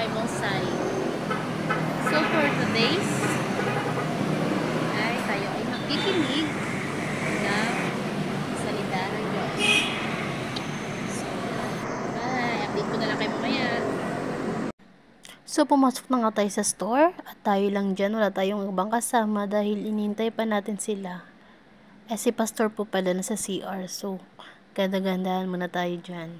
Bible study. So for today's ay tayo ay makikinig ng salita ng Diyos. So, bye. Update ko na lang kayo mamaya. So, pumasok na nga tayo sa store at tayo lang dyan. Wala tayong ibang kasama dahil inintay pa natin sila. Si pastor po pala nasa CR. So, ganda-gandahan muna tayo dyan.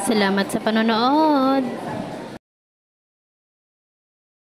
Salamat sa panonood.